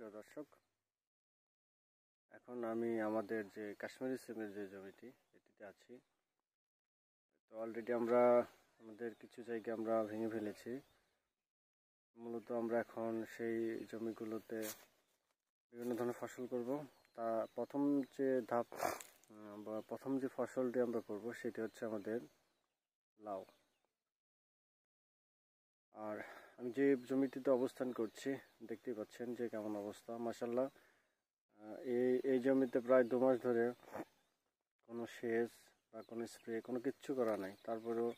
প্রিয় দর্শক, এখন আমি আমাদের যে কাশ্মীরি সিমের যে জমিটি এটিতে আছি। তো অলরেডি আমরা আমাদের কিছু জায়গা আমরা ভেঙে ফেলেছি। মূলত আমরা এখন সেই জমিগুলোতে বিভিন্ন ধরনের ফসল করব। তা প্রথম যে ধাপ বা প্রথম যে ফসলটি আমরা করব সেটি হচ্ছে আমাদের লাউ। আর আমি যে জমিটিতে অবস্থান করছি দেখতেই পাচ্ছেন যে কেমন অবস্থা। মাশাআল্লাহ, এই জমিতে প্রায় 2 মাস ধরে কোনো সেচ বা কোনো স্প্রে কোনো কিচ্ছু করা নাই, তারপরেও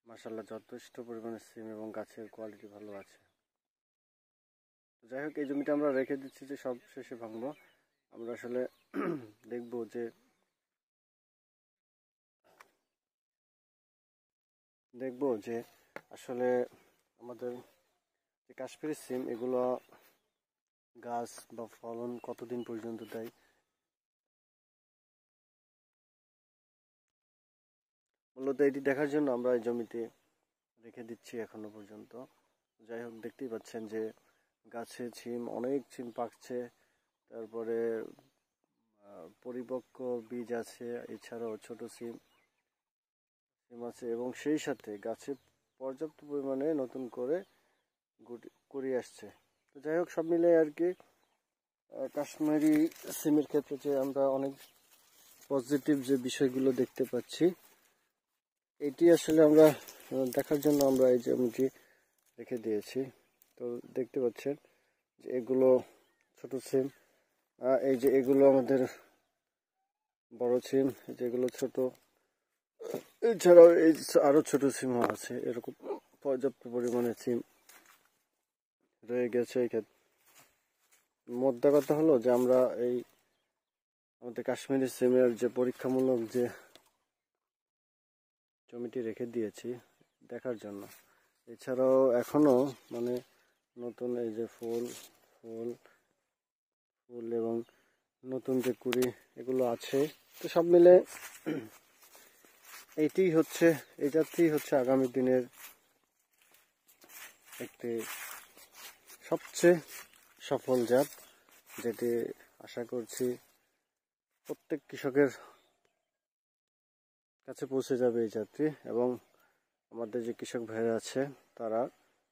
মাশাআল্লাহ যথেষ্ট পরিমাণে সিম এবং গাছের কোয়ালিটি ভালো আছে। তো যাই হোক, এই জমিটা আমরা রেখে দিচ্ছি যে সব শেষে ভাঙবো। আমরা আসলে দেখবো যে আসলে আমাদের যে কাশ্মীরি সিম এগুলো গাছ বা ফলন কতদিন পর্যন্ত দেয়। মূলত এটি দেখার জন্য আমরা এই জমিতে রেখে দিচ্ছি এখনো পর্যন্ত। যাই হোক, দেখতেই পাচ্ছেন যে গাছে অনেক সিম পাকছে, তারপরে পরিপক্ক বীজ আছে, এছাড়াও ছোট সিম আছে এবং সেই সাথে গাছে পর্যাপ্ত পরিমাণে নতুন করে কুড়ি আসছে। তো যাই হোক, সব মিলে আর কি কাশ্মীরি সিমের ক্ষেত্রে যে আমরা অনেক পজিটিভ যে বিষয়গুলো দেখতে পাচ্ছি, এটি আসলে আমরা দেখার জন্য আমরা এই জমিটি রেখে দিয়েছি। তো দেখতে পাচ্ছেন যে এগুলো ছোট সিম, এই যে এগুলো আমাদের বড় সিম, যেগুলো ছোট, এছাড়াও এই আরো ছোট সিমও আছে। এরকম পর্যাপ্ত পরিমাণে সিম রয়ে গেছে এই ক্ষেত্রে। মোদ্দা কথা হলো যে আমরা এই আমাদের কাশ্মীরি সিমের যে পরীক্ষামূলক যে জমিটি রেখে দিয়েছি দেখার জন্য। এছাড়াও এখনো মানে নতুন এই যে ফুল ফুল ফুল এবং নতুন যে কুড়ি এগুলো আছে। তো সব মিলে এই জাতটি হচ্ছে আগামী দিনের একটি সবচেয়ে সফল জাত, যেটি আশা করছি প্রত্যেক কৃষকের কাছে পৌঁছে যাবে এই জাতটি, এবং আমাদের যে কৃষক ভাইরা আছে তারা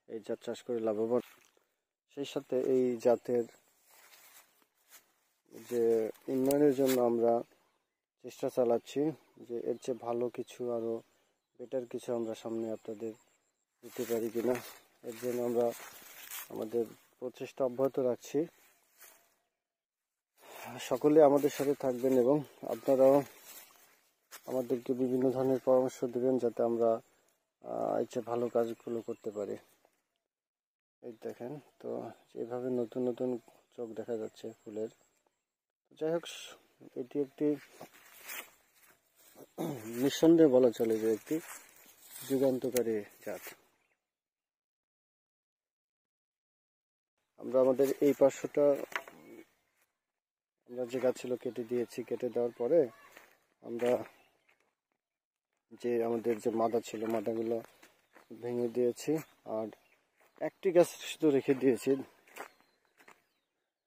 এই জাত চাষ করে লাভবান। সেই সাথে এই জাতের যে উন্নয়নের জন্য আমরা চেষ্টা চালাচ্ছি যে এর চেয়ে ভালো কিছু, আরো বেটার কিছু আমরা সামনে আপনাদের দিতে পারি কিনা। এর জন্য আমরা আমাদের প্রচেষ্টা অব্যাহত রাখছি। সকলে আমাদের সাথে থাকবেন এবং আপনারাও আমাদেরকে বিভিন্ন ধরনের পরামর্শ দেবেন যাতে আমরা এর চেয়ে ভালো কাজগুলো করতে পারি। এই দেখেন, তো এভাবে নতুন নতুন চোখ দেখা যাচ্ছে ফুলের। যাই হোক, এটি একটি নিঃসন্দেহে বলা চলে যে একটি যুগান্তকারী জাত। আমরা আমাদের এই পার্শ্বটা আমরা যে গাছ ছিল কেটে দিয়েছি। কেটে দেওয়ার পরে আমরা যে আমাদের যে মাদা ছিল মাদাগুলো ভেঙে দিয়েছি, আর একটি গাছ শুধু রেখে দিয়েছি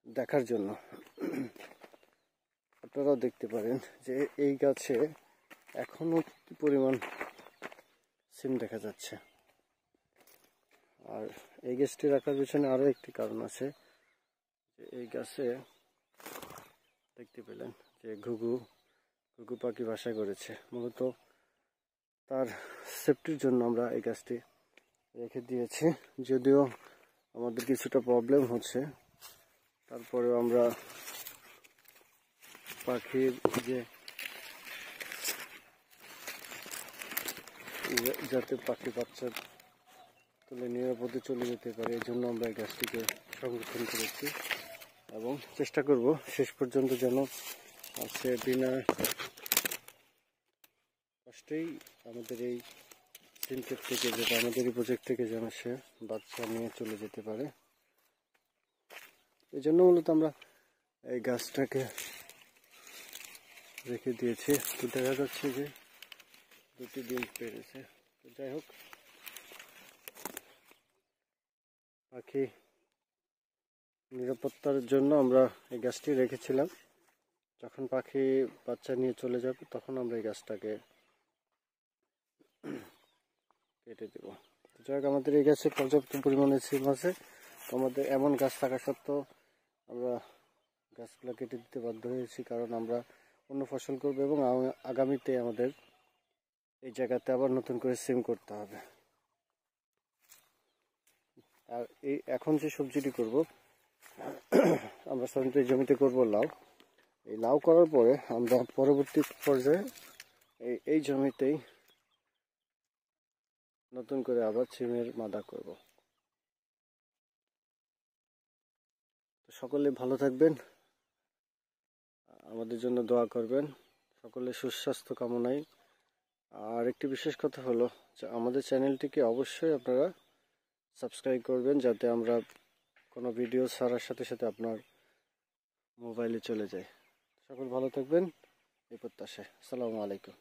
দেখার জন্য। আপনারাও দেখতে পারেন যে এই গাছে এখনো কি পরিমাণ সিম দেখা যাচ্ছে। আর এই গাছটি রাখার পিছনে আরো একটি কারণ আছে, যে এই গাছে দেখতে পেলেন যে ঘুঘু পাখি বাসা করেছে। মূলত তার সেফটির জন্য আমরা এই গাছটি রেখে দিয়েছি। যদিও আমাদের কিছুটা প্রবলেম হচ্ছে, তারপরেও আমরা পাখির যে যাতে পাখি বাচ্চা তুলে নিরাপদে চলে যেতে পারে এই জন্য আমরা এই গাছটিকে সংরক্ষণ করেছি, এবং চেষ্টা করব শেষ পর্যন্ত যেন সে বিনা কষ্টেই আমাদের এই সিনটেক থেকে, যেটা আমাদের এই প্রজেক্ট থেকে, যেন সে বাচ্চা নিয়ে চলে যেতে পারে। এই জন্য মূলত আমরা এই গাছটাকে রেখে দিয়েছি। তো দেখা যাচ্ছে যে 2টি ডিম পেড়েছে। তো যাই হোক, পাখি নিরাপত্তার জন্য আমরা এই গাছটি রেখেছিলাম। যখন পাখি বাচ্চা নিয়ে চলে যাবে তখন আমরা এই গাছটাকে কেটে দেব। যাই হোক, আমাদের এই গাছে পর্যাপ্ত পরিমাণে সিম আছে। আমাদের এমন গাছ থাকা সত্ত্বেও আমরা গাছগুলো কেটে দিতে বাধ্য হয়েছি, কারণ আমরা অন্য ফসল করব এবং আগামীতে আমাদের এই জায়গাতে আবার নতুন করে সিম করতে হবে। আর এই এখন যে সবজিটি করব, আমরা সাধারণত এই জমিতে করব লাউ। এই লাউ করার পরে আমরা পরবর্তী পর্যায়ে এই জমিতেই নতুন করে আবার সিমের মাদা করব। তো সকলে ভালো থাকবেন, আমাদের জন্য দোয়া করবেন, সকলে সুস্বাস্থ্য কামনায়। আর একটি বিশেষ কথা হলো যে আমাদের চ্যানেলটিকে অবশ্যই আপনারা সাবস্ক্রাইব করবেন, যাতে আমরা কোনো ভিডিও ছাড়ার সাথে সাথে আপনার মোবাইলে চলে যায়। সকল ভালো থাকবেন এই প্রত্যাশায়। আসসালামু আলাইকুম।